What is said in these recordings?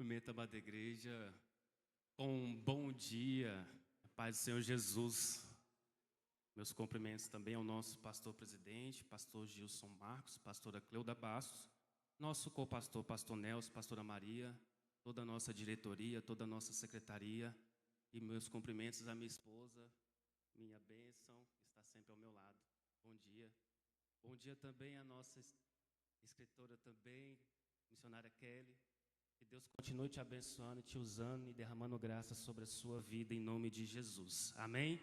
Cumprimento a amada igreja com um bom dia, a paz do Senhor Jesus. Meus cumprimentos também ao nosso pastor presidente, pastor Gilson Marcos, pastora Cleuda Bastos, nosso co-pastor, pastor Nelson, pastora Maria, toda a nossa diretoria, toda a nossa secretaria, e meus cumprimentos à minha esposa, minha bênção, que está sempre ao meu lado. Bom dia. Bom dia também à nossa escritora também, missionária Kelly. Que Deus continue te abençoando, te usando e derramando graça sobre a sua vida em nome de Jesus. Amém?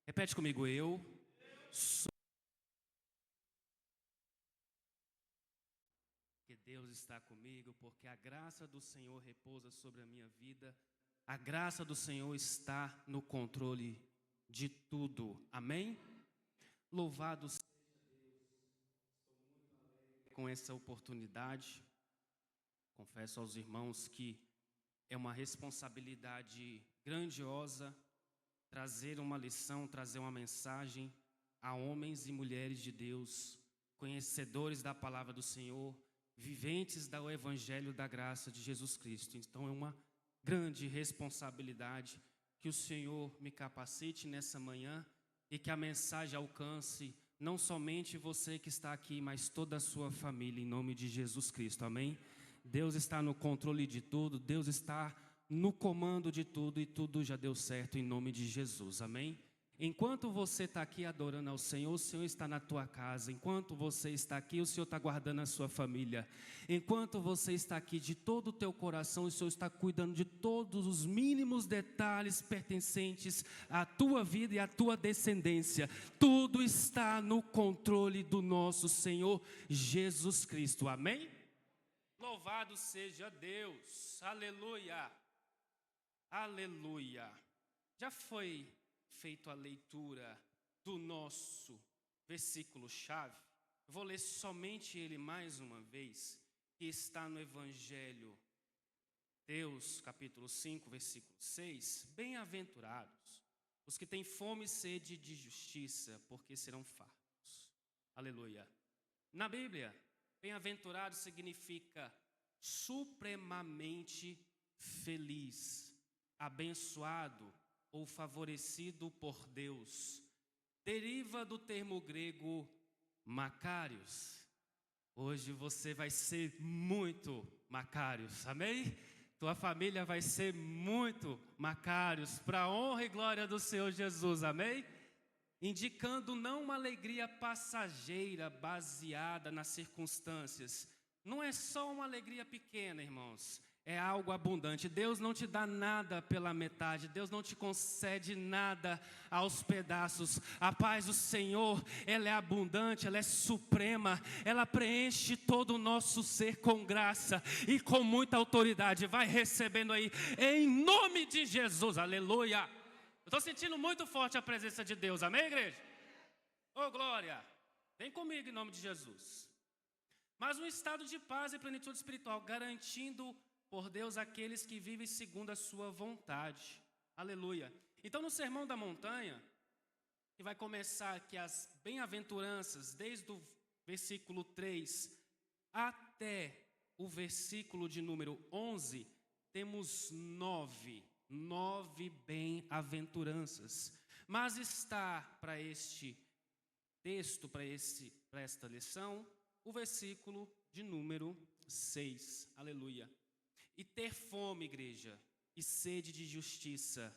Repete comigo, eu sou. Que Deus está comigo, porque a graça do Senhor repousa sobre a minha vida. A graça do Senhor está no controle de tudo. Amém? Louvado seja Deus. Estou muito alegre com essa oportunidade. Confesso aos irmãos que é uma responsabilidade grandiosa trazer uma lição, trazer uma mensagem a homens e mulheres de Deus, conhecedores da palavra do Senhor, viventes do Evangelho da graça de Jesus Cristo. Então é uma grande responsabilidade que o Senhor me capacite nessa manhã e que a mensagem alcance não somente você que está aqui, mas toda a sua família, em nome de Jesus Cristo. Amém? Deus está no controle de tudo, Deus está no comando de tudo e tudo já deu certo em nome de Jesus, amém? Enquanto você está aqui adorando ao Senhor, o Senhor está na tua casa. Enquanto você está aqui, o Senhor está guardando a sua família. Enquanto você está aqui de todo o teu coração, o Senhor está cuidando de todos os mínimos detalhes pertencentes à tua vida e à tua descendência. Tudo está no controle do nosso Senhor Jesus Cristo, amém? Louvado seja Deus, aleluia, aleluia. Já foi feita a leitura do nosso versículo-chave. Vou ler somente ele mais uma vez, que está no Evangelho, Mateus capítulo 5, versículo 6. Bem-aventurados os que têm fome e sede de justiça, porque serão fartos. Aleluia. Na Bíblia, bem-aventurado significa supremamente feliz, abençoado ou favorecido por Deus. Deriva do termo grego Macários. Hoje você vai ser muito Macários, amém? Tua família vai ser muito Macários, para a honra e glória do Senhor Jesus, amém? Indicando não uma alegria passageira baseada nas circunstâncias. Não é só uma alegria pequena, irmãos, é algo abundante. Deus não te dá nada pela metade, Deus não te concede nada aos pedaços. A paz do Senhor, ela é abundante, ela é suprema, ela preenche todo o nosso ser com graça e com muita autoridade. Vai recebendo aí, em nome de Jesus, aleluia. Eu estou sentindo muito forte a presença de Deus, amém, igreja? Ô, glória, vem comigo em nome de Jesus. Mas um estado de paz e plenitude espiritual, garantindo por Deus aqueles que vivem segundo a sua vontade, aleluia. Então no Sermão da Montanha, que vai começar aqui as bem-aventuranças, desde o versículo 3 até o versículo de número 11, temos nove bem-aventuranças. Mas está para este texto, para esta lição, o versículo de número 6, aleluia. E ter fome, igreja, e sede de justiça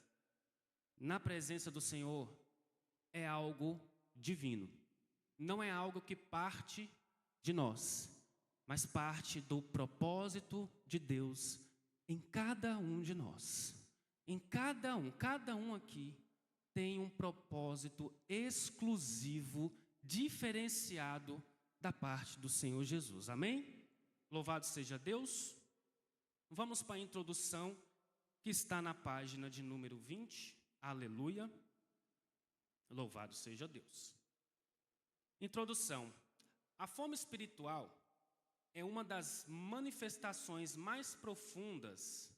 na presença do Senhor é algo divino. Não é algo que parte de nós, mas parte do propósito de Deus em cada um de nós. Em cada um aqui tem um propósito exclusivo, diferenciado da parte do Senhor Jesus, amém? Louvado seja Deus. Vamos para a introdução que está na página de número 20, aleluia. Louvado seja Deus. Introdução. A fome espiritual é uma das manifestações mais profundas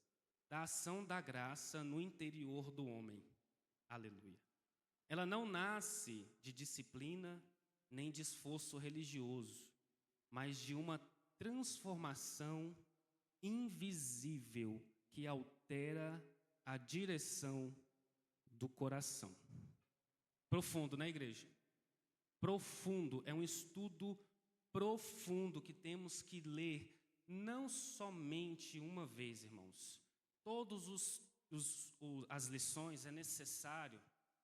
da ação da graça no interior do homem. Aleluia. Ela não nasce de disciplina nem de esforço religioso, mas de uma transformação invisível que altera a direção do coração. Profundo, né, igreja? Profundo, é um estudo profundo que temos que ler não somente uma vez, irmãos. Todas as lições é necessário,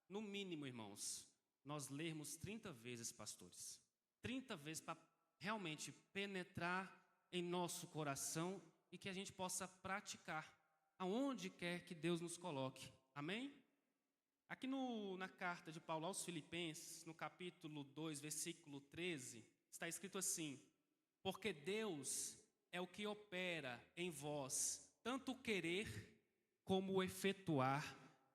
no mínimo, irmãos, nós lermos 30 vezes, pastores. 30 vezes para realmente penetrar em nosso coração e que a gente possa praticar aonde quer que Deus nos coloque. Amém? Aqui na carta de Paulo aos Filipenses, no capítulo 2, versículo 13, está escrito assim: porque Deus é o que opera em vós, tanto o querer como o efetuar,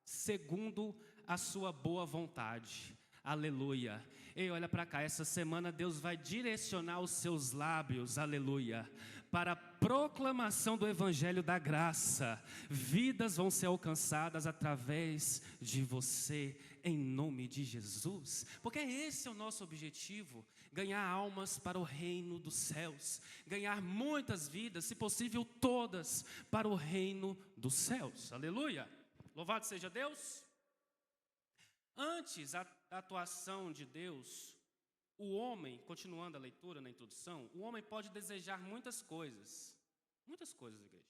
segundo a sua boa vontade. Aleluia. Ei, olha para cá, essa semana Deus vai direcionar os seus lábios, aleluia, para a proclamação do Evangelho da graça. Vidas vão ser alcançadas através de você, em nome de Jesus. Porque esse é o nosso objetivo, ganhar almas para o reino dos céus. Ganhar muitas vidas, se possível todas, para o reino dos céus. Aleluia. Louvado seja Deus. Antes da atuação de Deus, o homem, continuando a leitura na introdução, o homem pode desejar muitas coisas, igreja,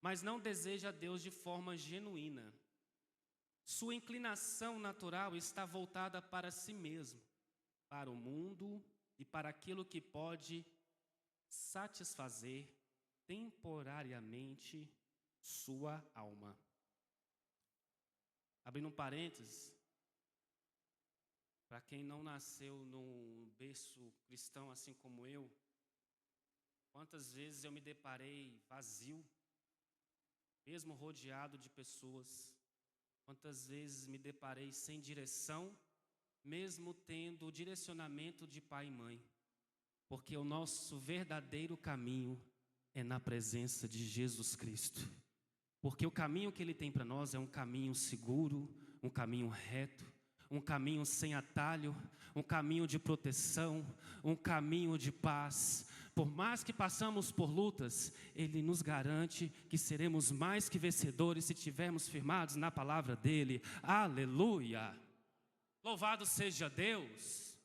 mas não deseja a Deus de forma genuína. Sua inclinação natural está voltada para si mesmo, para o mundo e para aquilo que pode satisfazer temporariamente sua alma. Abrindo um parênteses, para quem não nasceu num berço cristão assim como eu, quantas vezes eu me deparei vazio, mesmo rodeado de pessoas, quantas vezes me deparei sem direção, mesmo tendo o direcionamento de pai e mãe, porque o nosso verdadeiro caminho é na presença de Jesus Cristo, porque o caminho que Ele tem para nós é um caminho seguro, um caminho reto, um caminho sem atalho, um caminho de proteção, um caminho de paz. Por mais que passamos por lutas, Ele nos garante que seremos mais que vencedores se estivermos firmados na palavra dEle. Aleluia! Louvado seja Deus!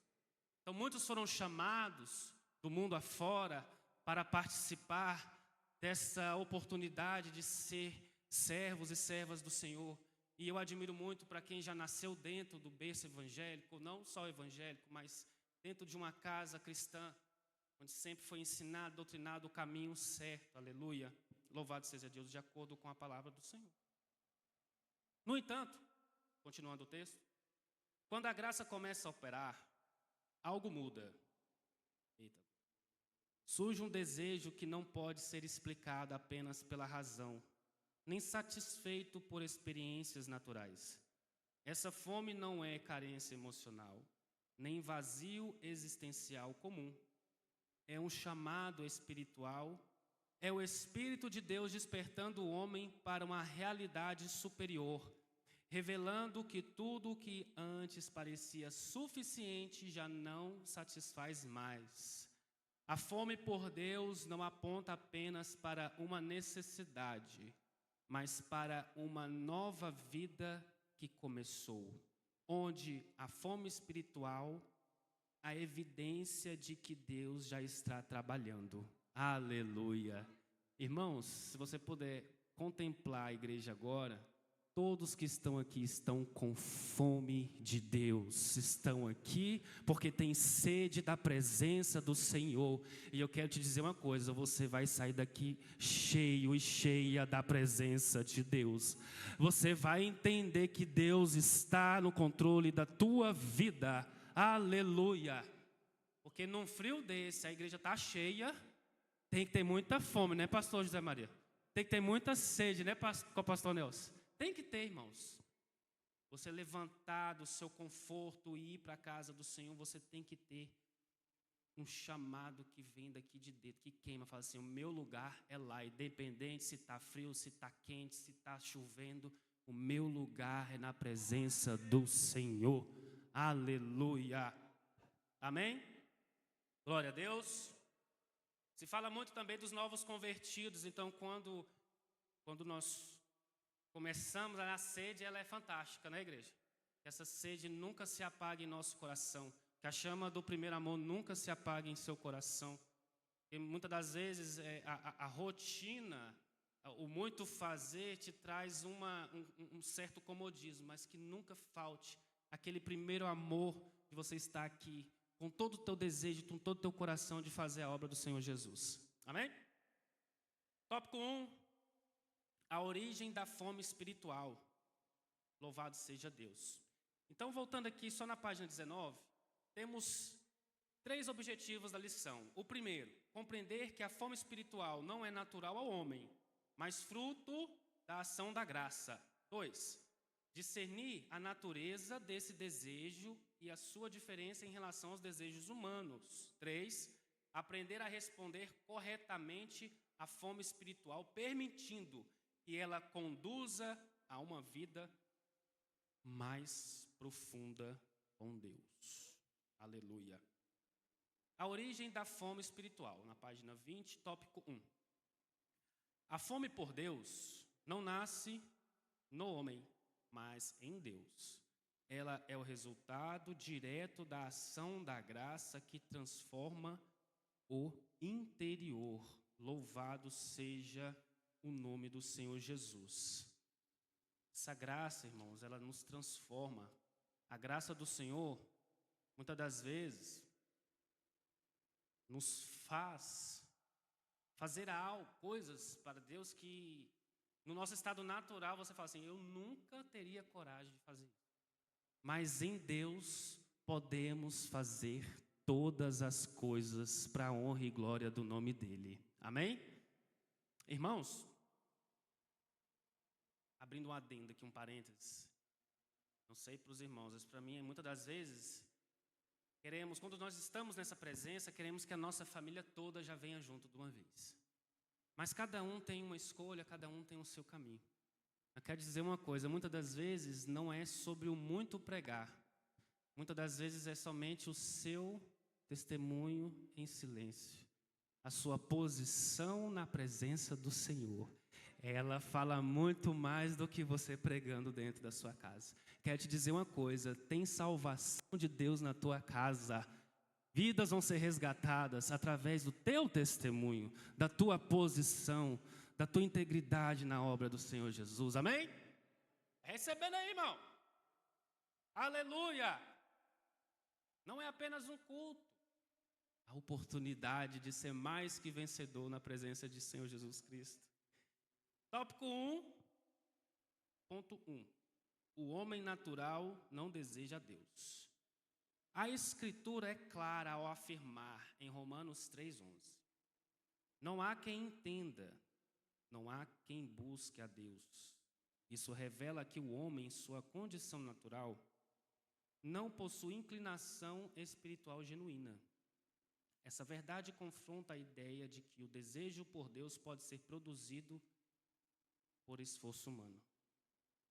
Então muitos foram chamados do mundo afora para participar dessa oportunidade de ser servos e servas do Senhor. E eu admiro muito para quem já nasceu dentro do berço evangélico, não só evangélico, mas dentro de uma casa cristã, onde sempre foi ensinado, doutrinado o caminho certo, aleluia. Louvado seja Deus, de acordo com a palavra do Senhor. No entanto, continuando o texto, quando a graça começa a operar, algo muda. Surge um desejo que não pode ser explicado apenas pela razão, nem satisfeito por experiências naturais. Essa fome não é carência emocional, nem vazio existencial comum. É um chamado espiritual, é o Espírito de Deus despertando o homem para uma realidade superior, revelando que tudo o que antes parecia suficiente já não satisfaz mais. A fome por Deus não aponta apenas para uma necessidade, mas para uma nova vida que começou, onde a fome espiritual, a evidência de que Deus já está trabalhando. Aleluia! Irmãos, se você puder contemplar a igreja agora, todos que estão aqui estão com fome de Deus, estão aqui porque têm sede da presença do Senhor. E eu quero te dizer uma coisa, você vai sair daqui cheio e cheia da presença de Deus. Você vai entender que Deus está no controle da tua vida. Aleluia! Porque num frio desse, a igreja está cheia, tem que ter muita fome, né, pastor José Maria? Tem que ter muita sede, né, pastor Nelson? Tem que ter, irmãos. Você levantar do seu conforto e ir para a casa do Senhor, você tem que ter um chamado que vem daqui de dentro, que queima, fala assim, o meu lugar é lá, independente se está frio, se está quente, se está chovendo, o meu lugar é na presença do Senhor. Aleluia. Amém? Glória a Deus. Se fala muito também dos novos convertidos, então quando nós começamos a sede, ela é fantástica, né, igreja? Que essa sede nunca se apague em nosso coração, que a chama do primeiro amor nunca se apague em seu coração. E muitas das vezes a rotina, o muito fazer te traz um certo comodismo, mas que nunca falte aquele primeiro amor de você estar aqui, com todo o teu desejo, com todo o teu coração de fazer a obra do Senhor Jesus. Amém? Tópico 1, a origem da fome espiritual. Louvado seja Deus. Então, voltando aqui só na página 19, temos 3 objetivos da lição. O primeiro, compreender que a fome espiritual não é natural ao homem, mas fruto da ação da graça. 2, discernir a natureza desse desejo e a sua diferença em relação aos desejos humanos. 3, aprender a responder corretamente à fome espiritual, permitindo que ela conduza a uma vida mais profunda com Deus. Aleluia. A origem da fome espiritual, na página 20, tópico 1. A fome por Deus não nasce no homem, mas em Deus. Ela é o resultado direto da ação da graça que transforma o interior. Louvado seja o nome do Senhor Jesus. Essa graça, irmãos, ela nos transforma. A graça do Senhor, muitas das vezes, nos faz fazer algo, coisas para Deus que no nosso estado natural você fala assim, eu nunca teria coragem de fazer isso. Mas em Deus podemos fazer todas as coisas para a honra e glória do nome dEle. Amém? Irmãos, abrindo um adendo aqui, um parênteses. Não sei para os irmãos, mas para mim, muitas das vezes, quando nós estamos nessa presença, queremos que a nossa família toda já venha junto de uma vez. Mas cada um tem uma escolha, cada um tem o seu caminho. Eu quero dizer uma coisa, muitas das vezes não é sobre o muito pregar. Muitas das vezes é somente o seu testemunho em silêncio. A sua posição na presença do Senhor. Ela fala muito mais do que você pregando dentro da sua casa. Quero te dizer uma coisa, tem salvação de Deus na tua casa. Vidas vão ser resgatadas através do teu testemunho, da tua posição, da tua integridade na obra do Senhor Jesus. Amém? Recebendo aí, irmão. Aleluia. Não é apenas um culto. A oportunidade de ser mais que vencedor na presença de Senhor Jesus Cristo. Tópico 1, ponto 1. O homem natural não deseja Deus. A Escritura é clara ao afirmar em Romanos 3,11. Não há quem entenda, não há quem busque a Deus. Isso revela que o homem, em sua condição natural, não possui inclinação espiritual genuína. Essa verdade confronta a ideia de que o desejo por Deus pode ser produzido por esforço humano.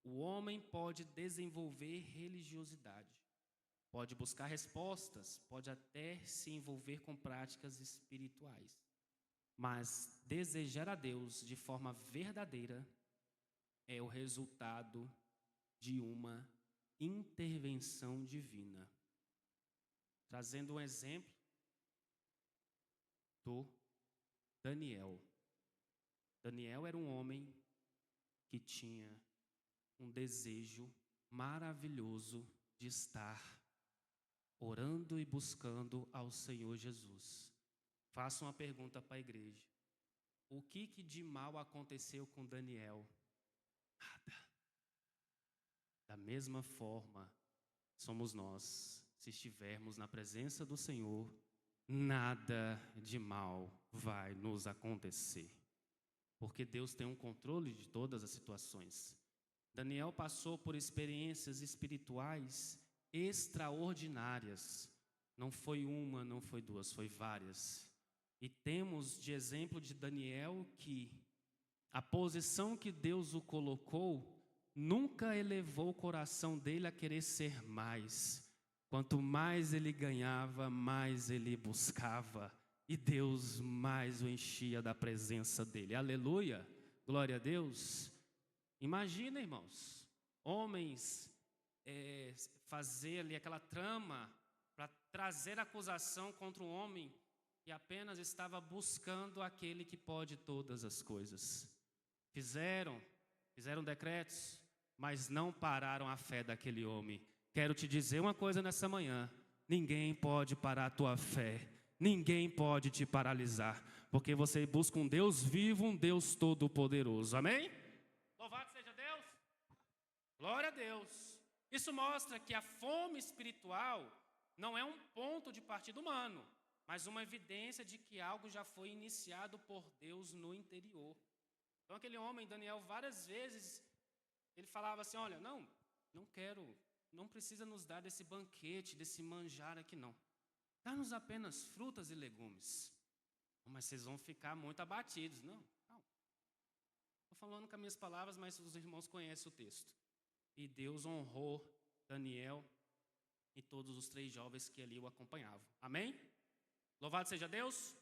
O homem pode desenvolver religiosidade, pode buscar respostas, pode até se envolver com práticas espirituais. Mas desejar a Deus de forma verdadeira é o resultado de uma intervenção divina. Trazendo um exemplo do Daniel. Daniel era um homem que tinha um desejo maravilhoso de estar orando e buscando ao Senhor Jesus. Faço uma pergunta para a igreja. O que de mal aconteceu com Daniel? Nada. Da mesma forma, somos nós. Se estivermos na presença do Senhor, nada de mal vai nos acontecer. Porque Deus tem um controle de todas as situações. Daniel passou por experiências espirituais extraordinárias. Não foi uma, não foi duas, foi várias. E temos de exemplo de Daniel que a posição que Deus o colocou nunca elevou o coração dele a querer ser mais. Quanto mais ele ganhava, mais ele buscava. e Deus mais o enchia da presença dele. Aleluia, glória a Deus. Imagina, irmãos, homens fazer ali aquela trama para trazer acusação contra um homem que apenas estava buscando aquele que pode todas as coisas. Fizeram decretos, mas não pararam a fé daquele homem. Quero te dizer uma coisa nessa manhã: ninguém pode parar a tua fé, ninguém pode te paralisar, porque você busca um Deus vivo, um Deus todo-poderoso. Amém? Louvado seja Deus! Glória a Deus! Isso mostra que a fome espiritual não é um ponto de partida humano, mas uma evidência de que algo já foi iniciado por Deus no interior. Então aquele homem, Daniel, várias vezes, ele falava assim: olha, não quero, não precisa nos dar desse banquete, desse manjar aqui não. Dá-nos apenas frutas e legumes. Mas vocês vão ficar muito abatidos. Não. Estou falando com as minhas palavras, mas os irmãos conhecem o texto. E Deus honrou Daniel e todos os 3 jovens que ali o acompanhavam. Amém? Louvado seja Deus.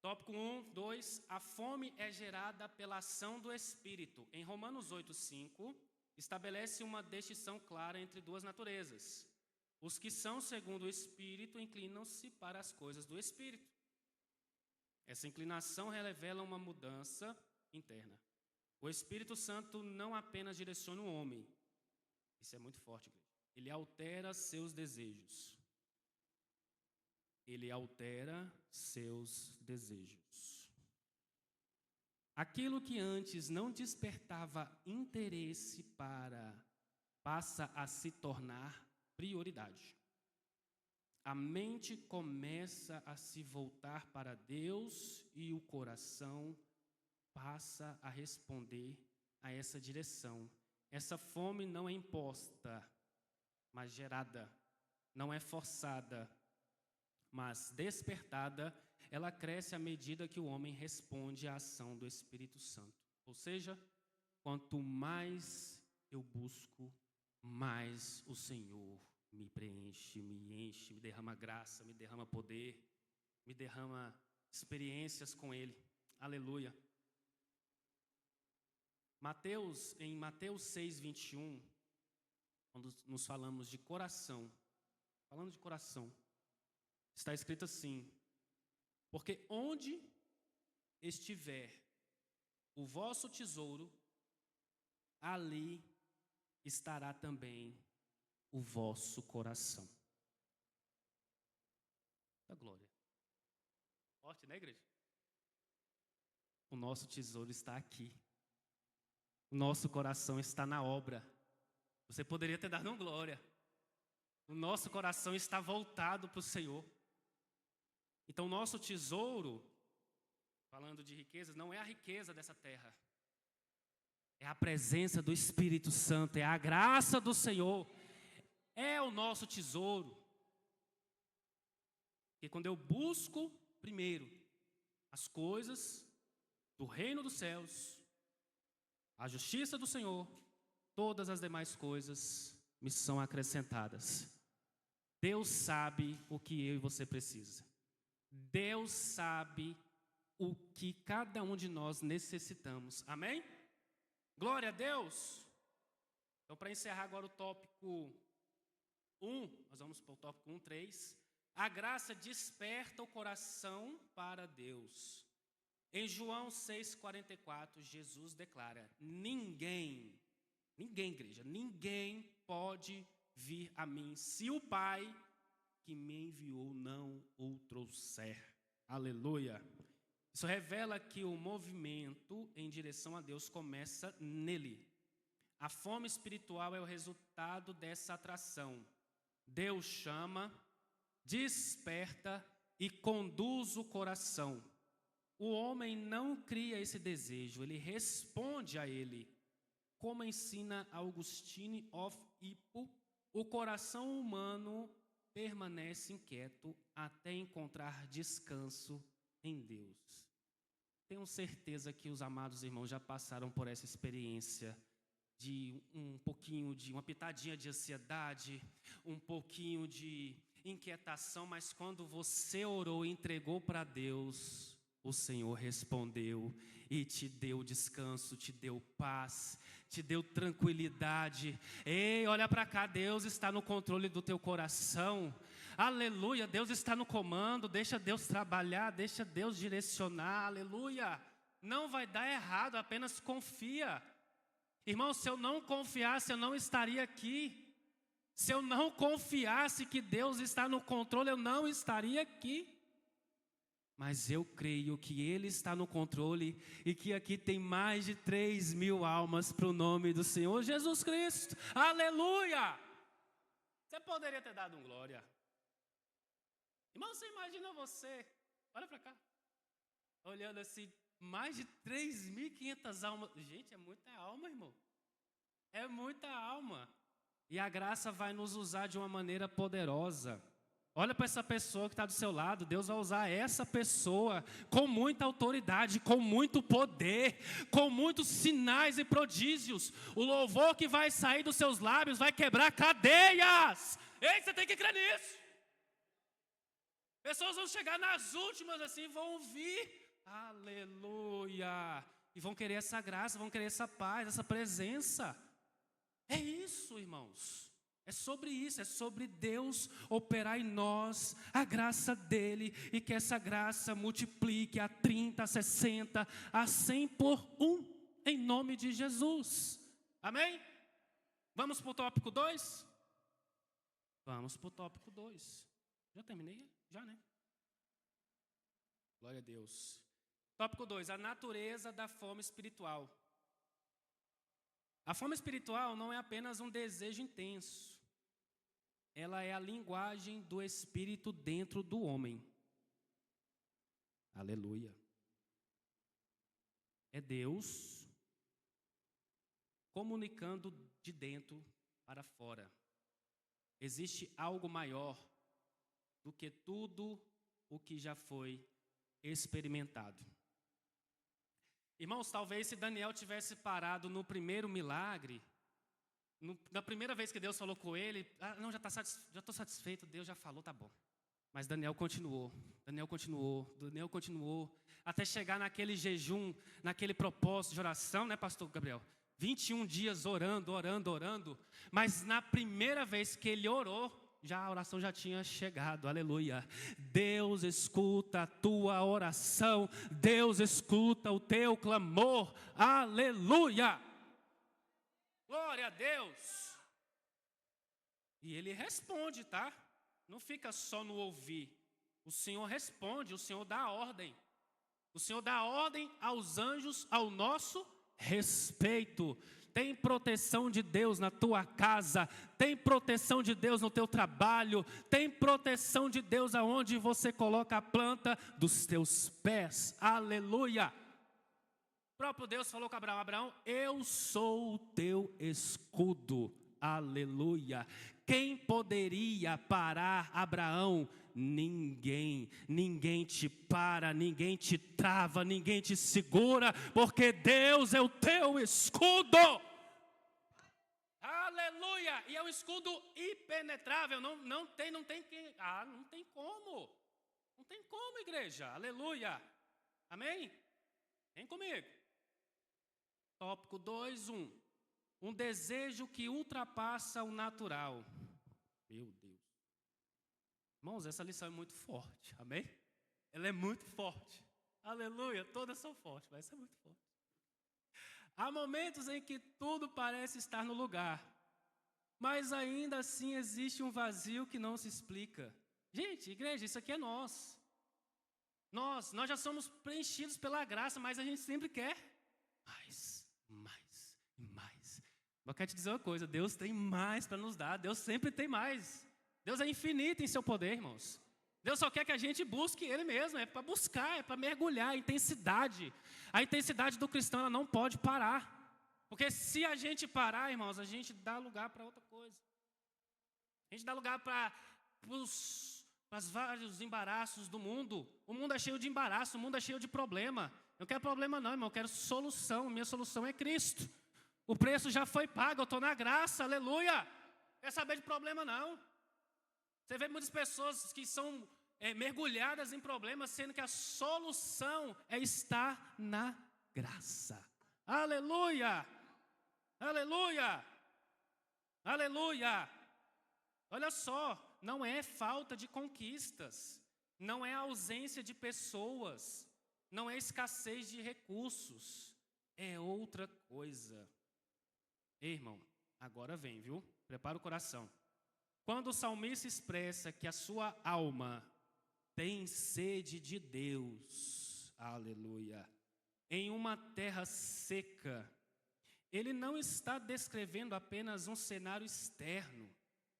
Tópico 1, 2. A fome é gerada pela ação do Espírito. Em Romanos 8:5, estabelece uma distinção clara entre 2 naturezas. Os que são segundo o Espírito inclinam-se para as coisas do Espírito. Essa inclinação revela uma mudança interna. O Espírito Santo não apenas direciona o homem. Isso é muito forte, igreja. Ele altera seus desejos. Ele altera seus desejos. Aquilo que antes não despertava interesse passa a se tornar prioridade. A mente começa a se voltar para Deus e o coração passa a responder a essa direção. Essa fome não é imposta, mas gerada. Não é forçada, mas despertada. Ela cresce à medida que o homem responde à ação do Espírito Santo. Ou seja, quanto mais eu busco, mais o Senhor me preenche, me enche, me derrama graça, me derrama poder, me derrama experiências com Ele. Aleluia. Em Mateus 6:21, quando nos falamos de coração, falando de coração, está escrito assim: porque onde estiver o vosso tesouro, ali estará também o vosso coração. Da glória. Forte, né, igreja? O nosso tesouro está aqui. O nosso coração está na obra. Você poderia ter dado glória. O nosso coração está voltado para o Senhor. Então, o nosso tesouro, falando de riquezas, não é a riqueza dessa terra. É a presença do Espírito Santo, é a graça do Senhor. É o nosso tesouro. Porque quando eu busco, primeiro, as coisas do reino dos céus, a justiça do Senhor, todas as demais coisas me são acrescentadas. Deus sabe o que eu e você precisa. Deus sabe o que cada um de nós necessitamos. Amém? Glória a Deus. Então, para encerrar agora o tópico 1, nós vamos para o tópico 1, 3. A graça desperta o coração para Deus. Em João 6,44, Jesus declara: ninguém, igreja, ninguém pode vir a mim se o Pai que me enviou não o trouxer. Aleluia. Isso revela que o movimento em direção a Deus começa nele. A fome espiritual é o resultado dessa atração. Deus chama, desperta e conduz o coração. O homem não cria esse desejo, ele responde a ele. Como ensina Augustine of Hippo, o coração humano permanece inquieto até encontrar descanso em Deus. Tenho certeza que os amados irmãos já passaram por essa experiência de um pouquinho de uma pitadinha de ansiedade, um pouquinho de inquietação, mas quando você orou e entregou para Deus, o Senhor respondeu e te deu descanso, te deu paz, te deu tranquilidade. Ei, olha para cá, Deus está no controle do teu coração. Aleluia, Deus está no comando, deixa Deus trabalhar, deixa Deus direcionar, aleluia. Não vai dar errado, apenas confia. Irmão, se eu não confiasse, eu não estaria aqui. Se eu não confiasse que Deus está no controle, eu não estaria aqui. Mas eu creio que Ele está no controle e que aqui tem mais de 3.000 almas para o nome do Senhor Jesus Cristo. Aleluia! Você poderia ter dado um glória. Irmão, você imagina você, olha para cá, olhando assim, mais de 3.500 almas. Gente, é muita alma, irmão. É muita alma. E a graça vai nos usar de uma maneira poderosa. Olha para essa pessoa que está do seu lado. Deus vai usar essa pessoa com muita autoridade, com muito poder, com muitos sinais e prodígios. O louvor que vai sair dos seus lábios vai quebrar cadeias. Ei, você tem que crer nisso. Pessoas vão chegar nas últimas assim, vão ouvir, aleluia, e vão querer essa graça, vão querer essa paz, essa presença. É isso, irmãos. É sobre isso, é sobre Deus operar em nós a graça dele e que essa graça multiplique a 30, a 60, a 100 por 1, em nome de Jesus. Amém? Vamos para o tópico 2? Vamos para o tópico 2. Já terminei? Já, né? Glória a Deus. Tópico 2, a natureza da fome espiritual. A fome espiritual não é apenas um desejo intenso. Ela é a linguagem do Espírito dentro do homem. Aleluia. É Deus comunicando de dentro para fora. Existe algo maior do que tudo o que já foi experimentado. Irmãos, talvez se Daniel tivesse parado no primeiro milagre, na primeira vez que Deus falou com ele, não, já estou satisfeito, Deus já falou, tá bom. Mas Daniel continuou, até chegar naquele jejum, naquele propósito de oração, né, pastor Gabriel? 21 dias orando, mas na primeira vez que ele orou, a oração já tinha chegado, aleluia. Deus escuta a tua oração, Deus escuta o teu clamor, aleluia. Glória a Deus. E ele responde, tá? Não fica só no ouvir. O Senhor responde, o Senhor dá ordem. O Senhor dá ordem aos anjos ao nosso respeito. Tem proteção de Deus na tua casa, tem proteção de Deus no teu trabalho, tem proteção de Deus aonde você coloca a planta dos teus pés, aleluia. O próprio Deus falou com Abraão: Abraão, eu sou o teu escudo, aleluia. Quem poderia parar Abraão? Ninguém te para, ninguém te trava, ninguém te segura, porque Deus é o teu escudo. Aleluia! E é um escudo impenetrável, não tem quem, não tem como, igreja, aleluia, amém? Vem comigo. Tópico 2, 1. Um desejo que ultrapassa o natural. Meu Deus. Irmãos, essa lição é muito forte, amém? Ela é muito forte, aleluia, todas são fortes, mas essa é muito forte. Há momentos em que tudo parece estar no lugar, mas ainda assim existe um vazio que não se explica. Gente, igreja, isso aqui é nós. Nós já somos preenchidos pela graça, mas a gente sempre quer mais. Eu quero te dizer uma coisa, Deus tem mais para nos dar, Deus sempre tem mais. Deus é infinito em seu poder, irmãos. Deus só quer que a gente busque Ele mesmo, é para buscar, é para mergulhar, a intensidade. A intensidade do cristão, ela não pode parar. Porque se a gente parar, irmãos, a gente dá lugar para outra coisa. A gente dá lugar para os vários embaraços do mundo. O mundo é cheio de embaraço, o mundo é cheio de problema. Eu não quero problema não, irmão, eu quero solução. Minha solução é Cristo. O preço já foi pago, eu estou na graça, aleluia. Não quer saber de problema não. Você vê muitas pessoas que são mergulhadas em problemas, sendo que a solução é estar na graça. Aleluia! Aleluia! Aleluia! Olha só, não é falta de conquistas, não é ausência de pessoas, não é escassez de recursos, é outra coisa. Ei, irmão, agora vem, viu? Prepara o coração. Quando o salmista expressa que a sua alma tem sede de Deus, aleluia, em uma terra seca, ele não está descrevendo apenas um cenário externo,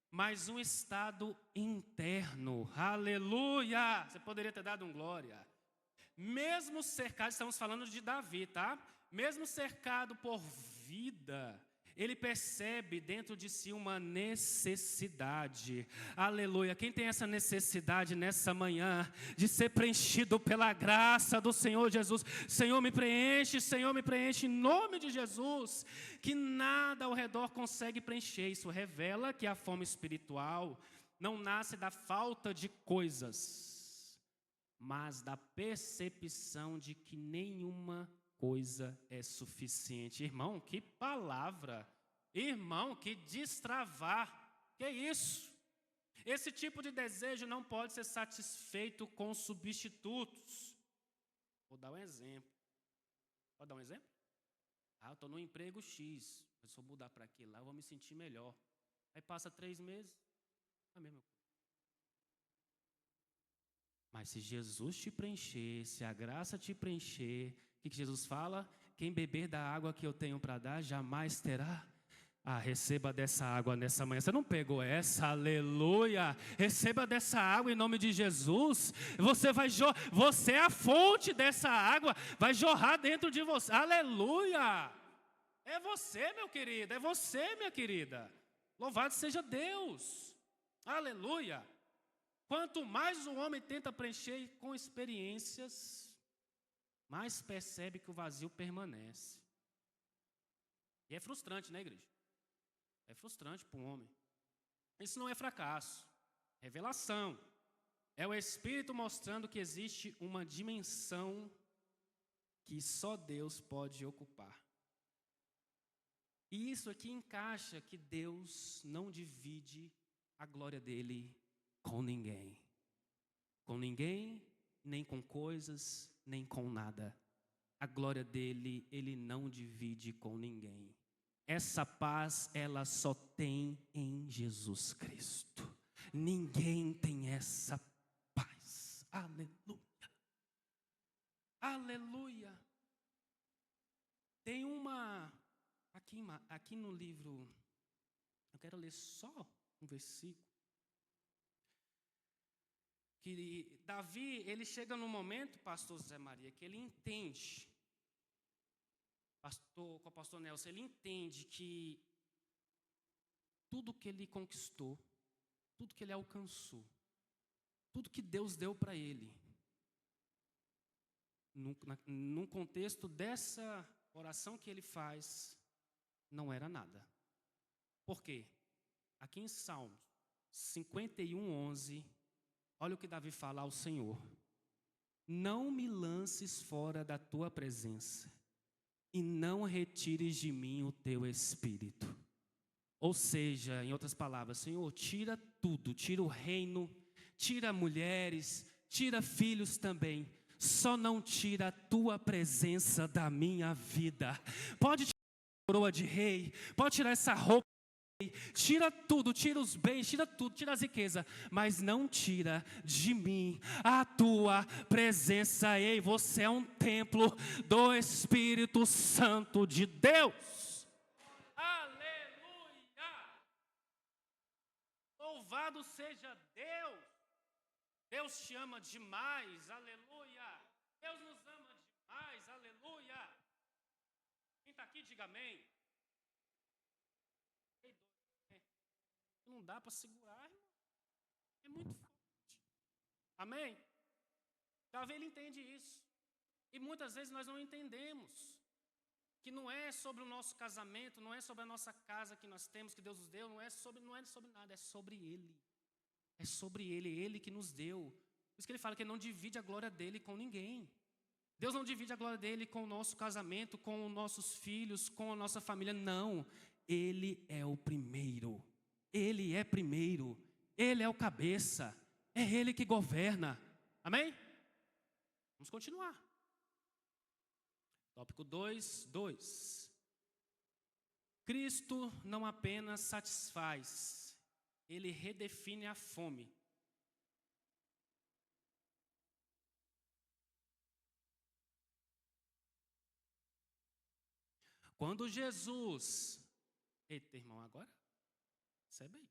mas um estado interno, aleluia. Você poderia ter dado um glória. Mesmo cercado, estamos falando de Davi, tá? Mesmo cercado por vida, ele percebe dentro de si uma necessidade, aleluia. Quem tem essa necessidade nessa manhã, de ser preenchido pela graça do Senhor Jesus, Senhor me preenche em nome de Jesus, que nada ao redor consegue preencher. Isso revela que a fome espiritual não nasce da falta de coisas, mas da percepção de que nenhuma coisa é suficiente. Irmão, que palavra! Irmão, que destravar! Que isso? Esse tipo de desejo não pode ser satisfeito com substitutos. Vou dar um exemplo. Pode dar um exemplo? Eu estou no emprego X, mas se eu mudar para aquele lá, eu vou me sentir melhor. Aí passa 3 meses, a mesma coisa. Mas se Jesus te preencher, se a graça te preencher, o que Jesus fala? Quem beber da água que eu tenho para dar, jamais terá. Receba dessa água nessa manhã. Você não pegou essa? Aleluia! Receba dessa água em nome de Jesus. Você é a fonte dessa água, vai jorrar dentro de você. Aleluia! É você, meu querido, é você, minha querida. Louvado seja Deus. Aleluia! Quanto mais o homem tenta preencher com experiências, mais percebe que o vazio permanece. E é frustrante, né, igreja? É frustrante para um homem. Isso não é fracasso, é revelação. É o Espírito mostrando que existe uma dimensão que só Deus pode ocupar. E isso aqui encaixa que Deus não divide a glória dele com ninguém. Com ninguém, nem com coisas, nem com nada. A glória dele, ele não divide com ninguém. Essa paz, ela só tem em Jesus Cristo. Ninguém tem essa paz. Aleluia. Aleluia. Tem aqui no livro, eu quero ler só um versículo. Que Davi, ele chega num momento, pastor José Maria, que ele entende, com o pastor Nelson, ele entende que tudo que ele conquistou, tudo que ele alcançou, tudo que Deus deu para ele, num contexto dessa oração que ele faz, não era nada. Por quê? Aqui em Salmos 51:11, olha o que Davi fala ao Senhor: não me lances fora da tua presença, e não retires de mim o teu espírito. Ou seja, em outras palavras, Senhor, tira tudo, tira o reino, tira mulheres, tira filhos também, só não tira a tua presença da minha vida. Pode tirar a coroa de rei, pode tirar essa roupa, tira tudo, tira os bens, tira tudo, tira as riquezas, mas não tira de mim a tua presença. Ei, você é um templo do Espírito Santo de Deus. Aleluia! Louvado seja Deus. Deus te ama demais, aleluia. Deus nos ama demais, aleluia. Quem está aqui, diga amém. Não dá para segurar, irmão. É muito forte. Amém? Davi, ele entende isso. E muitas vezes nós não entendemos. Que não é sobre o nosso casamento, não é sobre a nossa casa que nós temos, que Deus nos deu, não é sobre nada, é sobre Ele. É sobre Ele que nos deu. Por isso que ele fala que ele não divide a glória dele com ninguém. Deus não divide a glória dele com o nosso casamento, com os nossos filhos, com a nossa família. Não, Ele é o primeiro. Ele é primeiro. Ele é o cabeça. É Ele que governa. Amém? Vamos continuar. Tópico 2. Cristo não apenas satisfaz, Ele redefine a fome. Quando Jesus... Eita, irmão, agora? Recebe aí.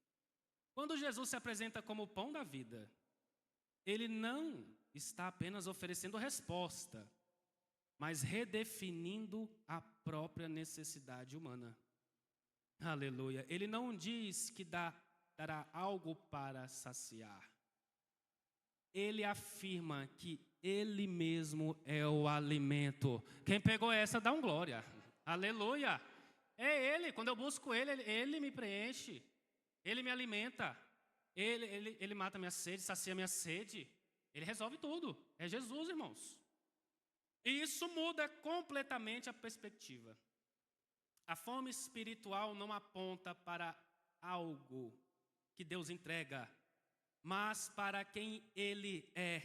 Quando Jesus se apresenta como o pão da vida, Ele não está apenas oferecendo resposta, mas redefinindo a própria necessidade humana. Aleluia. Ele não diz que dará algo para saciar. Ele afirma que Ele mesmo é o alimento. Quem pegou essa, dá um glória. Aleluia. É Ele. Quando eu busco Ele me preenche. Ele me alimenta. Ele mata minha sede, sacia minha sede. Ele resolve tudo. É Jesus, irmãos. E isso muda completamente a perspectiva. A fome espiritual não aponta para algo que Deus entrega, mas para quem Ele é.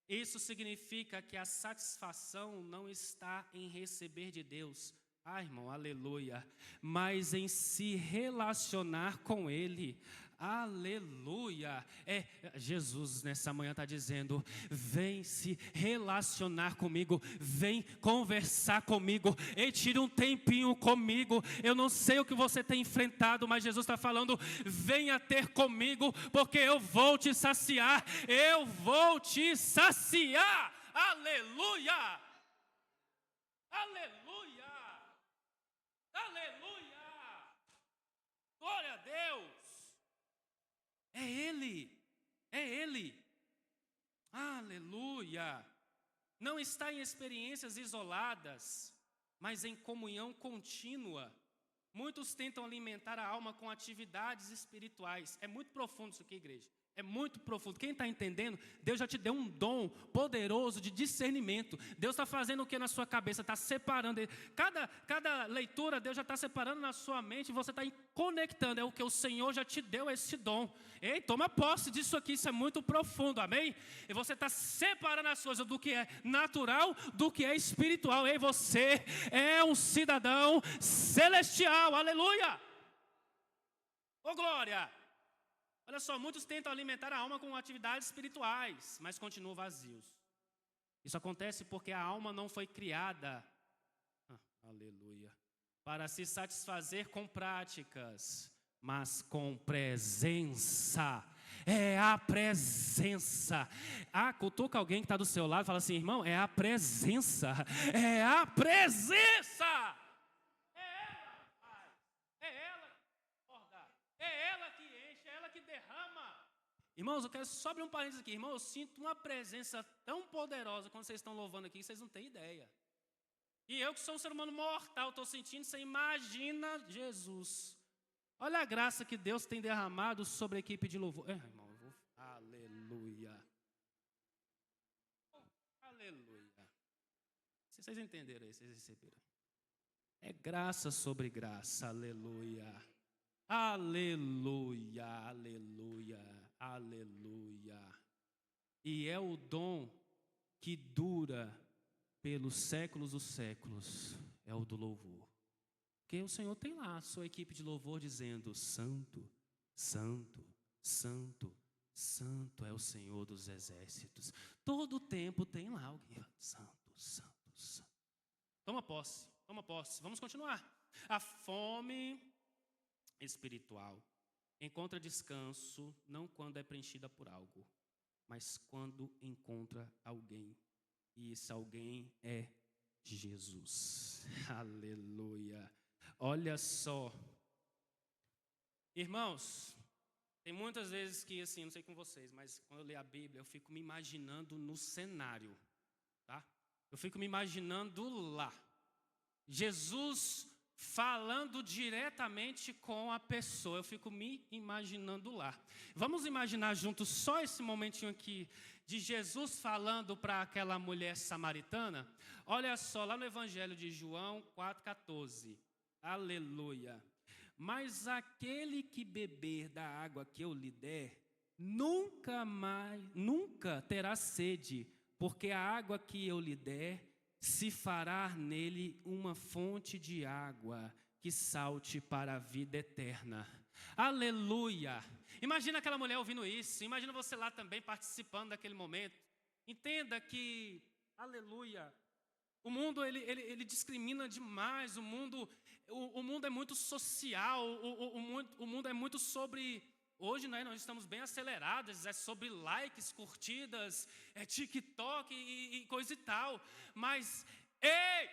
Isso significa que a satisfação não está em receber de Deus, irmão, aleluia, mas em se relacionar com Ele, aleluia. Jesus nessa manhã está dizendo: vem se relacionar comigo, vem conversar comigo, e tira um tempinho comigo. Eu não sei o que você tem enfrentado, mas Jesus está falando: venha ter comigo, porque eu vou te saciar, eu vou te saciar, aleluia, aleluia. Aleluia! Glória a Deus! É Ele! É Ele! Aleluia! Não está em experiências isoladas, mas em comunhão contínua. Muitos tentam alimentar a alma com atividades espirituais. É muito profundo isso aqui, igreja. É muito profundo. Quem está entendendo, Deus já te deu um dom poderoso de discernimento. Deus está fazendo o que na sua cabeça? Está separando. Cada leitura, Deus já está separando na sua mente. E você está conectando. É o que o Senhor já te deu esse dom. Ei, toma posse disso aqui. Isso é muito profundo, amém? E você está separando as coisas do que é natural do que é espiritual. Ei, você é um cidadão celestial. Aleluia! Ô, glória! Olha só, muitos tentam alimentar a alma com atividades espirituais, mas continuam vazios. Isso acontece porque a alma não foi criada, aleluia, para se satisfazer com práticas, mas com presença. É a presença. Cutuca alguém que está do seu lado e fala assim: irmão, é a presença. É a presença. É ela que enche, é ela que derrama. Irmãos, eu quero só abrir um parênteses aqui. Irmão, eu sinto uma presença tão poderosa quando vocês estão louvando aqui, que vocês não têm ideia. E eu que sou um ser humano mortal, estou sentindo, você imagina Jesus. Olha a graça que Deus tem derramado sobre a equipe de louvor. Irmão, aleluia. Aleluia. Se vocês entenderam aí, vocês receberam. É graça sobre graça, aleluia. Aleluia, aleluia, aleluia. E é o dom que dura pelos séculos dos séculos, é o do louvor. Porque o Senhor tem lá a sua equipe de louvor dizendo: santo, santo, santo, santo é o Senhor dos exércitos. Todo o tempo tem lá alguém: santo, santo, santo. Toma posse, vamos continuar. A fome espiritual encontra descanso não quando é preenchida por algo, mas quando encontra alguém. E esse alguém é Jesus. Aleluia. Olha só. Irmãos, tem muitas vezes que, assim, não sei com vocês, mas quando eu leio a Bíblia, eu fico me imaginando no cenário, tá? Eu fico me imaginando lá. Jesus falando diretamente com a pessoa. Eu fico me imaginando lá. Vamos imaginar juntos só esse momentinho aqui de Jesus falando para aquela mulher samaritana. Olha só, lá no Evangelho de João 4,14. Aleluia. Mas aquele que beber da água que eu lhe der, nunca terá sede, porque a água que eu lhe der se fará nele uma fonte de água que salte para a vida eterna. Aleluia! Imagina aquela mulher ouvindo isso, imagina você lá também participando daquele momento. Entenda que, aleluia, o mundo ele discrimina demais, o mundo é muito social, o mundo é muito sobre... Hoje nós estamos bem acelerados, é sobre likes, curtidas, é TikTok e coisa e tal. Mas, ei,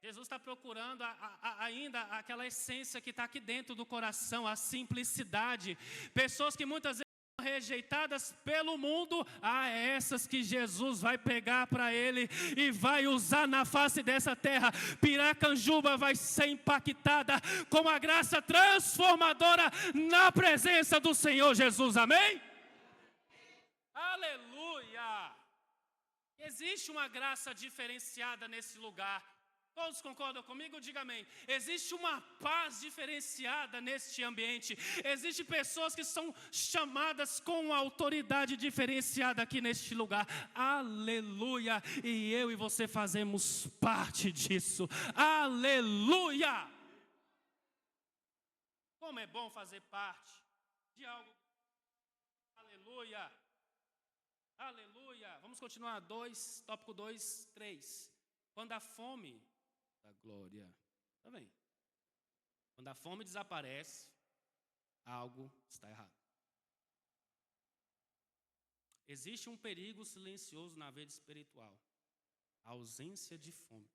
Jesus está procurando ainda aquela essência que está aqui dentro do coração, a simplicidade. Pessoas que muitas vezes são rejeitadas pelo mundo, essas que Jesus vai pegar para Ele e vai usar na face dessa terra. Piracanjuba vai ser impactada com a graça transformadora na presença do Senhor Jesus, amém? Aleluia! Existe uma graça diferenciada nesse lugar. Todos concordam comigo? Diga amém. Existe uma paz diferenciada neste ambiente. Existem pessoas que são chamadas com uma autoridade diferenciada aqui neste lugar. Aleluia. E eu e você fazemos parte disso. Aleluia. Como é bom fazer parte de algo. Aleluia. Aleluia. Vamos continuar. Tópico 2, 3. Quando a fome... da glória. Tá bem? Quando a fome desaparece, algo está errado. Existe um perigo silencioso na vida espiritual: a ausência de fome.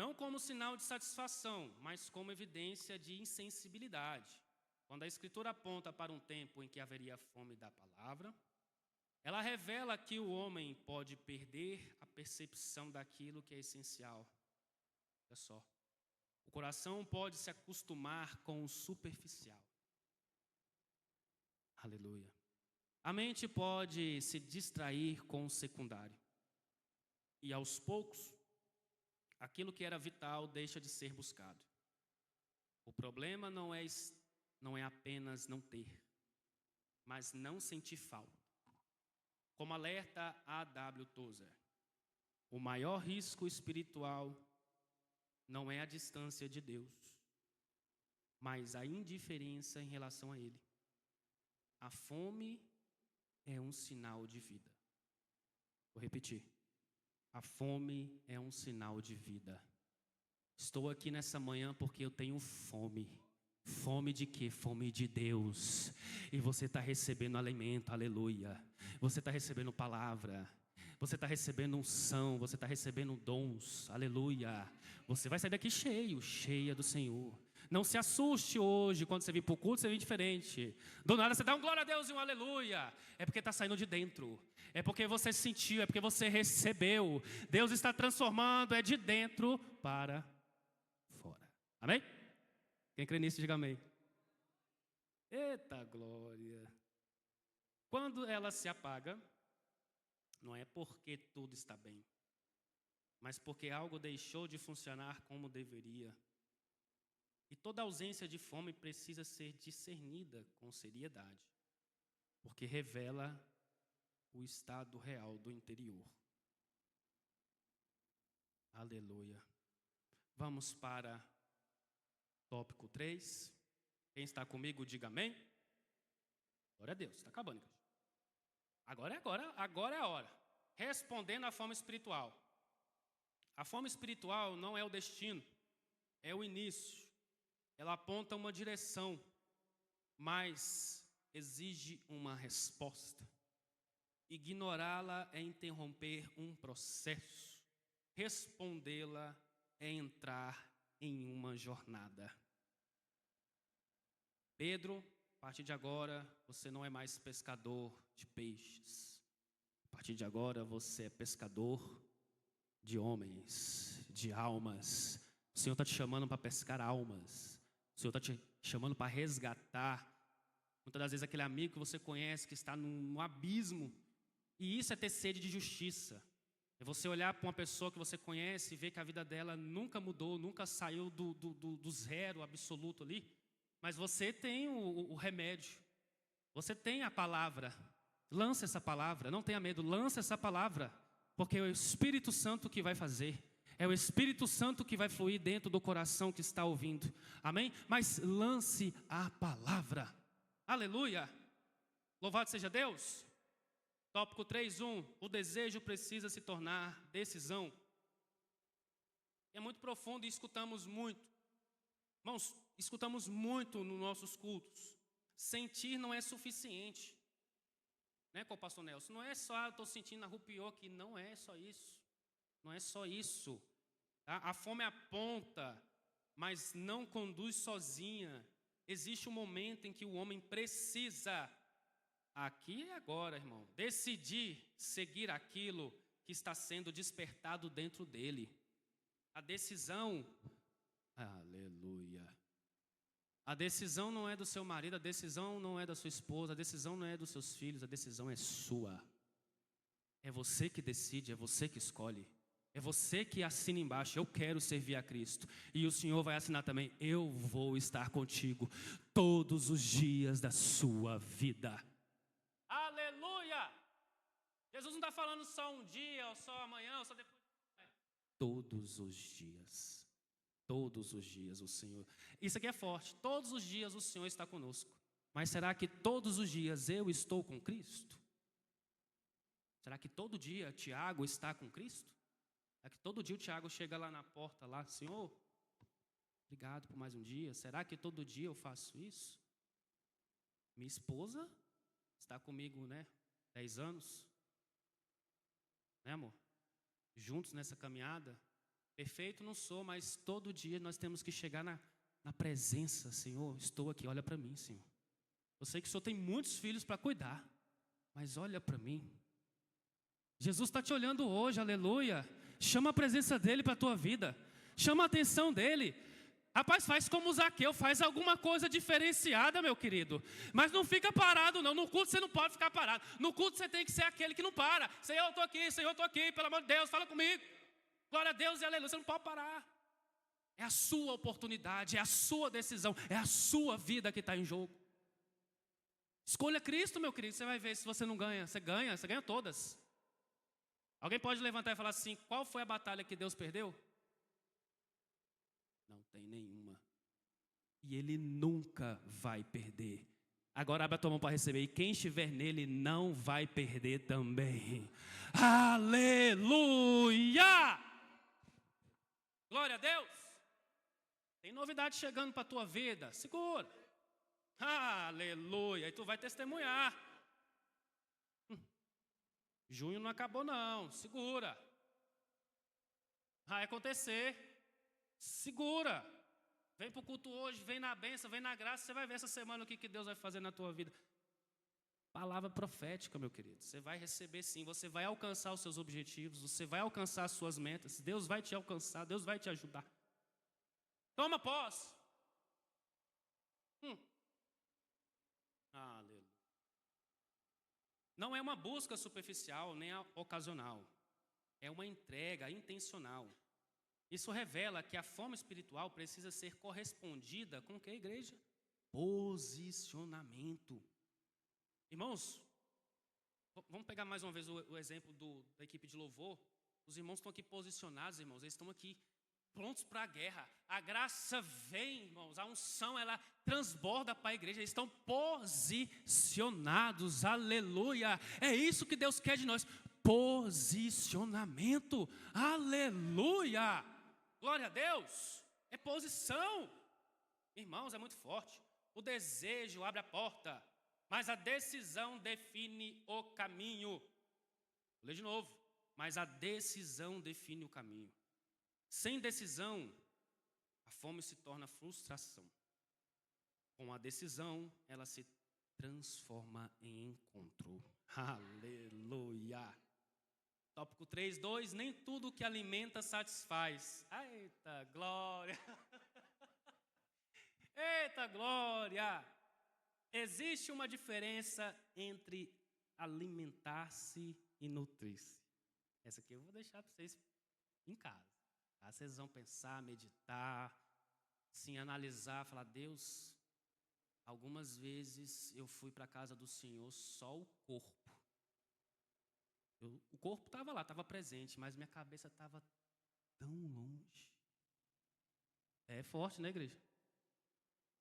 Não como sinal de satisfação, mas como evidência de insensibilidade. Quando a Escritura aponta para um tempo em que haveria fome da palavra, ela revela que o homem pode perder a percepção daquilo que é essencial. Olha só. O coração pode se acostumar com o superficial. Aleluia. A mente pode se distrair com o secundário. E aos poucos, aquilo que era vital deixa de ser buscado. O problema não é apenas não ter, mas não sentir falta. Como alerta A.W. Tozer, o maior risco espiritual não é a distância de Deus, mas a indiferença em relação a Ele. A fome é um sinal de vida. Vou repetir. A fome é um sinal de vida. Estou aqui nessa manhã porque eu tenho fome. Fome de quê? Fome de Deus. E você está recebendo alimento, aleluia. Você está recebendo palavra. Você está recebendo unção. Você está recebendo dons, aleluia. Você vai sair daqui cheia do Senhor. Não se assuste hoje, quando você vir para o culto, você vir diferente. Do nada você dá um glória a Deus e um aleluia. É porque está saindo de dentro. É porque você sentiu, é porque você recebeu. Deus está transformando, é de dentro para fora. Amém? Quem crê nisso, diga amém. Eita glória. Quando ela se apaga, não é porque tudo está bem, mas porque algo deixou de funcionar como deveria. E toda ausência de fome precisa ser discernida com seriedade, porque revela o estado real do interior. Aleluia. Vamos para tópico 3. Quem está comigo, diga amém. Glória a Deus, está acabando, igreja. Agora é a hora. Respondendo à fome espiritual. A fome espiritual não é o destino, é o início. Ela aponta uma direção, mas exige uma resposta. Ignorá-la é interromper um processo. Respondê-la é entrar em uma jornada. Pedro, a partir de agora, você não é mais pescador de peixes. A partir de agora, você é pescador de homens, de almas. O Senhor está te chamando para pescar almas. O Senhor está te chamando para resgatar. Muitas das vezes aquele amigo que você conhece que está num abismo. E isso é ter sede de justiça. É você olhar para uma pessoa que você conhece e ver que a vida dela nunca mudou, nunca saiu do zero absoluto ali. Mas você tem o remédio. Você tem a palavra. Lança essa palavra. Não tenha medo, lança essa palavra. Porque é o Espírito Santo que vai fazer. É o Espírito Santo que vai fluir dentro do coração que está ouvindo. Amém? Mas lance a palavra. Aleluia. Louvado seja Deus. Tópico 3:1. O desejo precisa se tornar decisão. É muito profundo e escutamos muito. Irmãos, escutamos muito nos nossos cultos. Sentir não é suficiente. Né, com o pastor Nelson? Não é só, eu estou sentindo arrupiou aqui. Não é só isso. Não é só isso. Tá? A fome aponta, mas não conduz sozinha. Existe um momento em que o homem precisa, aqui e agora, irmão, decidir seguir aquilo que está sendo despertado dentro dele. A decisão, aleluia. A decisão não é do seu marido, a decisão não é da sua esposa, a decisão não é dos seus filhos, a decisão é sua. É você que decide, é você que escolhe. É você que assina embaixo, eu quero servir a Cristo. E o Senhor vai assinar também, eu vou estar contigo todos os dias da sua vida. Aleluia! Jesus não está falando só um dia, ou só amanhã, ou só depois. Todos os dias. Todos os dias o Senhor. Isso aqui é forte. Todos os dias o Senhor está conosco. Mas será que todos os dias eu estou com Cristo? Será que todo dia Tiago está com Cristo? Será que todo dia o Tiago chega lá na porta, lá, Senhor, obrigado por mais um dia. Será que todo dia eu faço isso? Minha esposa está comigo, 10 anos. Né, amor? Juntos nessa caminhada. Perfeito não sou, mas todo dia nós temos que chegar na presença. Senhor, estou aqui, olha para mim, Senhor. Eu sei que o Senhor tem muitos filhos para cuidar, mas olha para mim. Jesus está te olhando hoje, aleluia. Chama a presença dEle para a tua vida. Chama a atenção dEle. Rapaz, faz como Zaqueu, faz alguma coisa diferenciada, meu querido. Mas não fica parado, não. No culto você não pode ficar parado. No culto você tem que ser aquele que não para. Senhor, eu estou aqui, pelo amor de Deus, fala comigo. Glória a Deus e aleluia, você não pode parar. É a sua oportunidade, é a sua decisão, é a sua vida que está em jogo. Escolha Cristo, meu querido, você vai ver se você não ganha. Você ganha todas. Alguém pode levantar e falar assim, qual foi a batalha que Deus perdeu? Não tem nenhuma. E Ele nunca vai perder. Agora abre a tua mão para receber. E quem estiver nele não vai perder também. Aleluia! Glória a Deus. Tem novidade chegando para a tua vida. Segura. Aleluia. E tu vai testemunhar. Junho não acabou não. Segura. Vai acontecer. Segura. Vem para o culto hoje, vem na bênção, vem na graça. Você vai ver essa semana o que Deus vai fazer na tua vida. Palavra profética, meu querido. Você vai receber sim, você vai alcançar os seus objetivos, você vai alcançar as suas metas. Deus vai te alcançar, Deus vai te ajudar. Toma posse. Aleluia. Não é uma busca superficial, nem ocasional. É uma entrega intencional. Isso revela que a fome espiritual precisa ser correspondida com o que, igreja? Posicionamento. Irmãos, vamos pegar mais uma vez o exemplo da equipe de louvor. Os irmãos estão aqui posicionados, irmãos. Eles estão aqui prontos para a guerra. A graça vem, irmãos. A unção, ela transborda para a igreja. Eles estão posicionados. Aleluia. É isso que Deus quer de nós. Posicionamento. Aleluia. Glória a Deus. É posição. Irmãos, é muito forte. O desejo abre a porta, mas a decisão define o caminho. Vou ler de novo. Mas a decisão define o caminho. Sem decisão, a fome se torna frustração. Com a decisão, ela se transforma em encontro. Aleluia. Tópico 3:2, nem tudo que alimenta satisfaz. Eita, glória! Eita, glória! Existe uma diferença entre alimentar-se e nutrir-se. Essa aqui eu vou deixar para vocês em casa. Tá? Vocês vão pensar, meditar, sim, analisar, falar, Deus, algumas vezes eu fui para a casa do Senhor só o corpo. O corpo estava lá, estava presente, mas minha cabeça estava tão longe. É forte, né, igreja?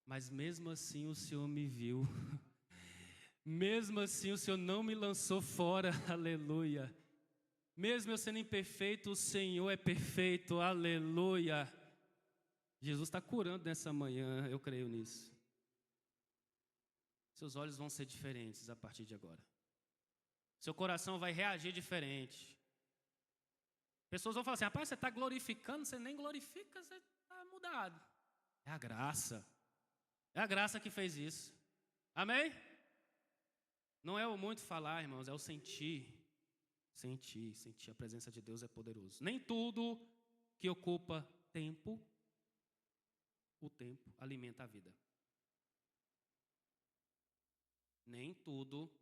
Mas mesmo assim o Senhor me viu. Mesmo assim o Senhor não me lançou fora, aleluia. Mesmo eu sendo imperfeito, o Senhor é perfeito, aleluia. Jesus está curando nessa manhã, eu creio nisso. Seus olhos vão ser diferentes a partir de agora. Seu coração vai reagir diferente. Pessoas vão falar assim, rapaz, você está glorificando, você nem glorifica, você está mudado. É a graça. É a graça que fez isso. Amém? Não é o muito falar, irmãos, é o sentir. Sentir a presença de Deus é poderoso. Nem tudo que ocupa tempo, o tempo alimenta a vida. Nem tudo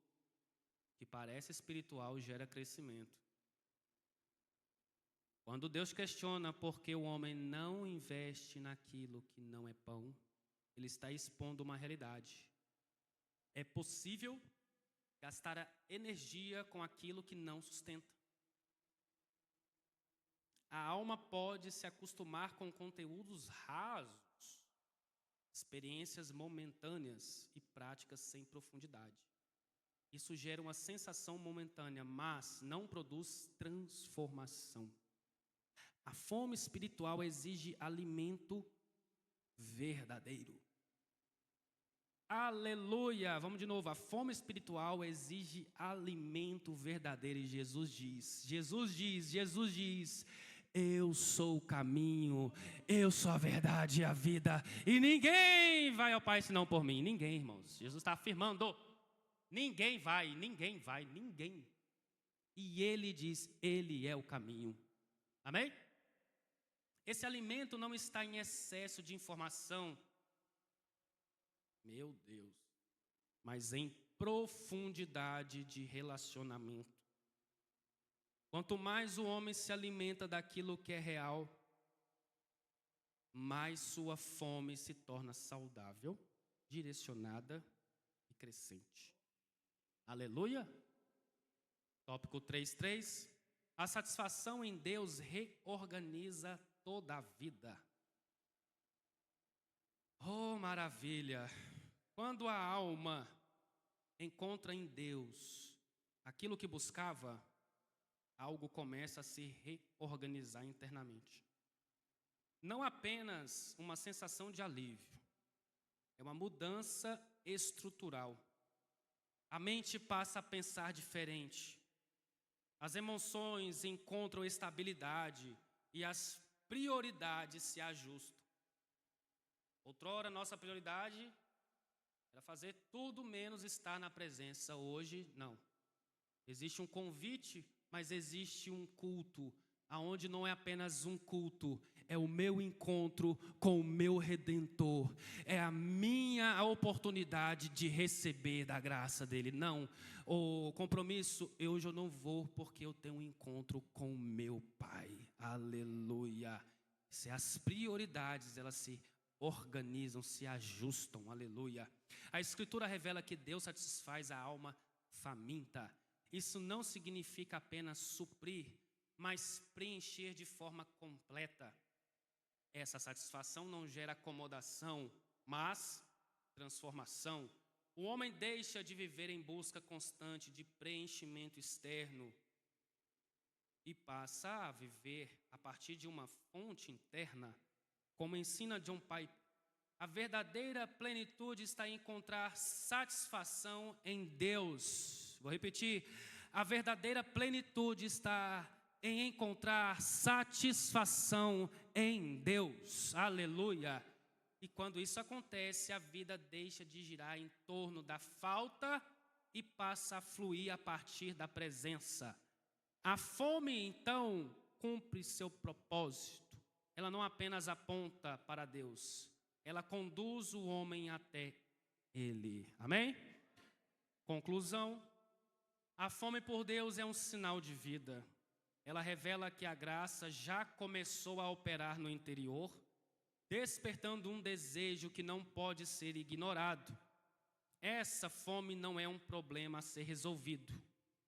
que parece espiritual gera crescimento. Quando Deus questiona por que o homem não investe naquilo que não é pão, Ele está expondo uma realidade. É possível gastar a energia com aquilo que não sustenta. A alma pode se acostumar com conteúdos rasos, experiências momentâneas e práticas sem profundidade. Isso gera uma sensação momentânea, mas não produz transformação. A fome espiritual exige alimento verdadeiro. Aleluia! Vamos de novo. A fome espiritual exige alimento verdadeiro. E Jesus diz, eu sou o caminho, eu sou a verdade e a vida. E ninguém vai ao Pai senão por mim. Ninguém, irmãos. Jesus está afirmando. Ninguém vai. E Ele diz, Ele é o caminho. Amém? Esse alimento não está em excesso de informação. Meu Deus, mas em profundidade de relacionamento. Quanto mais o homem se alimenta daquilo que é real, mais sua fome se torna saudável, direcionada e crescente. Aleluia? Tópico 3:3. A satisfação em Deus reorganiza toda a vida. Oh, maravilha! Quando a alma encontra em Deus aquilo que buscava, algo começa a se reorganizar internamente. Não apenas uma sensação de alívio, é uma mudança estrutural. A mente passa a pensar diferente. As emoções encontram estabilidade e as prioridades se ajustam. Outrora, nossa prioridade era fazer tudo menos estar na presença. Hoje, não. Existe um convite, mas existe um culto, aonde não é apenas um culto, é o meu encontro com o meu Redentor. É a minha oportunidade de receber da graça dele. Não, o compromisso, hoje eu não vou porque eu tenho um encontro com o meu Pai. Aleluia. Se as prioridades, elas se organizam, se ajustam, aleluia. A Escritura revela que Deus satisfaz a alma faminta. Isso não significa apenas suprir, mas preencher de forma completa. Essa satisfação não gera acomodação, mas transformação. O homem deixa de viver em busca constante de preenchimento externo e passa a viver a partir de uma fonte interna. Como ensina John Piper, a verdadeira plenitude está em encontrar satisfação em Deus. Vou repetir, a verdadeira plenitude está em encontrar satisfação em Deus. Aleluia! E quando isso acontece, a vida deixa de girar em torno da falta e passa a fluir a partir da presença. A fome, então, cumpre seu propósito. Ela não apenas aponta para Deus, ela conduz o homem até Ele. Amém? Conclusão: a fome por Deus é um sinal de vida. Ela revela que a graça já começou a operar no interior, despertando um desejo que não pode ser ignorado. Essa fome não é um problema a ser resolvido,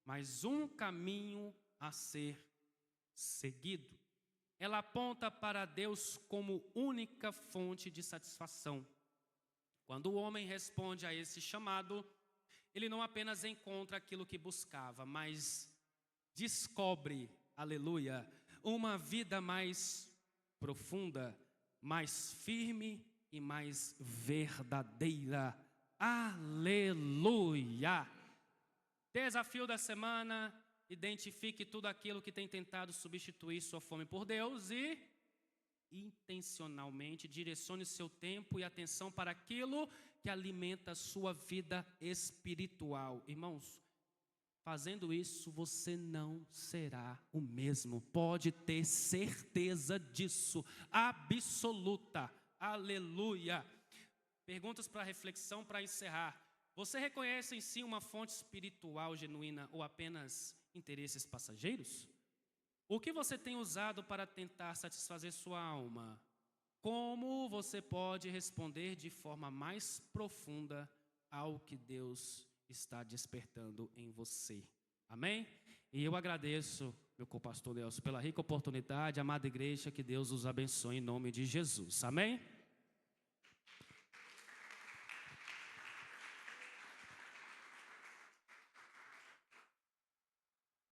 mas um caminho a ser seguido. Ela aponta para Deus como única fonte de satisfação. Quando o homem responde a esse chamado, ele não apenas encontra aquilo que buscava, mas descobre, aleluia, uma vida mais profunda, mais firme e mais verdadeira. Aleluia! Desafio da semana: identifique tudo aquilo que tem tentado substituir sua fome por Deus e intencionalmente direcione seu tempo e atenção para aquilo que alimenta a sua vida espiritual. Irmãos, fazendo isso, você não será o mesmo. Pode ter certeza disso, absoluta. Aleluia. Perguntas para reflexão, para encerrar. Você reconhece em si uma fonte espiritual genuína ou apenas interesses passageiros? O que você tem usado para tentar satisfazer sua alma? Como você pode responder de forma mais profunda ao que Deus está despertando em você? Amém? E eu agradeço, meu co-pastor Nelson, pela rica oportunidade. Amada igreja, que Deus os abençoe em nome de Jesus. Amém?